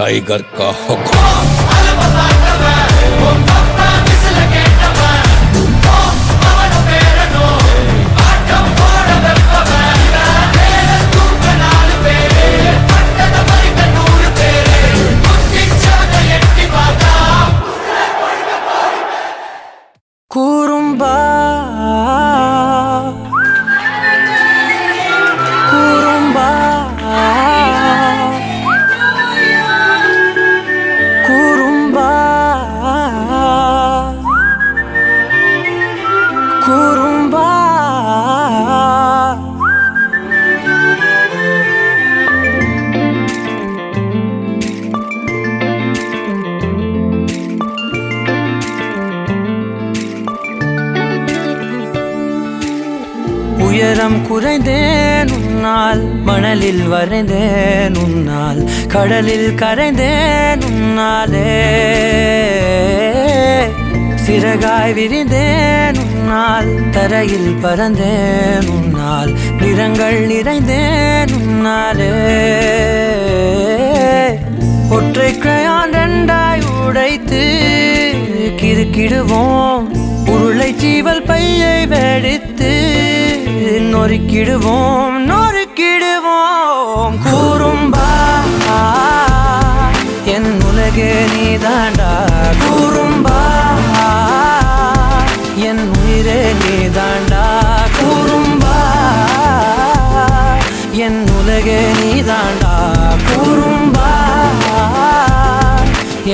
Tiger का हुक्म। कुरुंबा कुरुंबा कुरुंबा कुरुंबा உயரம் குறைந்தேன் உன்னால், மணலில் வரைந்தேன் உன்னால், கடலில் கரைந்தேன் உன்னாலே, சிறகாய் விரிந்தேன் உன்னால், தரையில் பறந்தேன் உன்னால், நிறங்கள் நிறைந்தேன் உன்னாலே. ஒற்றை கிரையான் ரெண்டாய் உடைத்து கிறுக்கிடுவோம், உருளை சீவல் பையை வெடித்து நொறுக்கிடுவோம் நொறுக்கிடுவோம். குறும்பா என் உலகே நீதாண்டா, குறும்பா என் உயிரே நீதாண்டா, குறும்பா என் உலகே நீதாண்டா, குறும்பா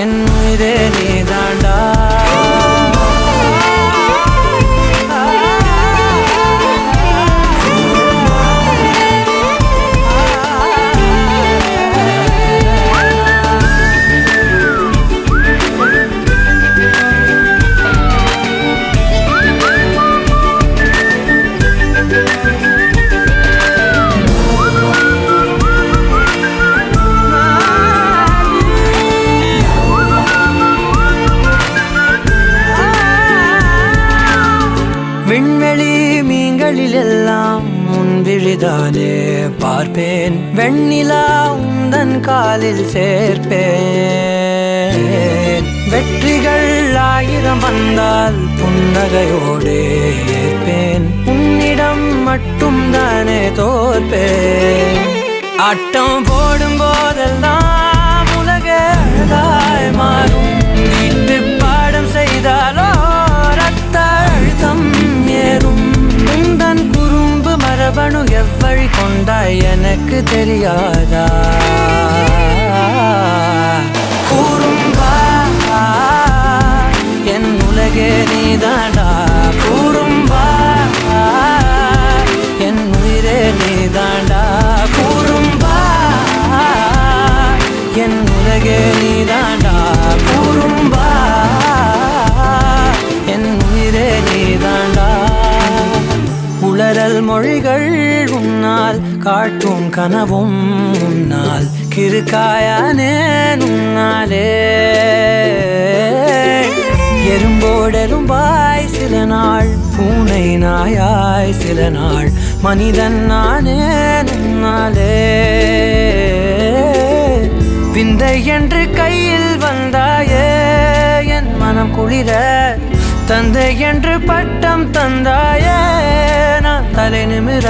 என் உயிரே நீதாண்டா. விண்வெளி மீன்களில் எல்லாம் உன் விழிதானே பார்ப்பேன், வெண்ணிலா உந்தன் காலில் சேர்ப்பேன். வெற்றிகள் 1000 வந்தால் புன்னகையோடு ஏற்பேன், உன்னிடம் மட்டும் தானே தோற்பேன். ஆட்டம் போடும் போதெல்லாம் உலக அழகாய் மாறும், வீட்டு பாடம் செய்தாலோ ரத்த அழுத்தம் ஏறும். உந்தன் குறும்பு மரபணு எவ்வழி கொண்டாய் எனக்கு தெரியாதா? குறும்பா என் உலகே நீதாண்டா, குறும்பா என் உயிரே நீதாண்டா, குறும்பா என் உலகே நீதாண்டா, குறும்பா என் உயிரே நீதாண்டா. உளறல் மொழிகள் உன்னால், காட்டும் கனவும் உன்னால், கிறுக்காயானே உன்னாலே. எறும்போடெரும்பாய் சில நாள், பூனை நாயாய் சில நாள், மனிதன் நானே உன்னாலே. விந்தை என்று கையில் வந்தாயே என் மனம் குளிர, தந்தை என்று பட்டம் தந்தாயே நான் தலை நிமிர.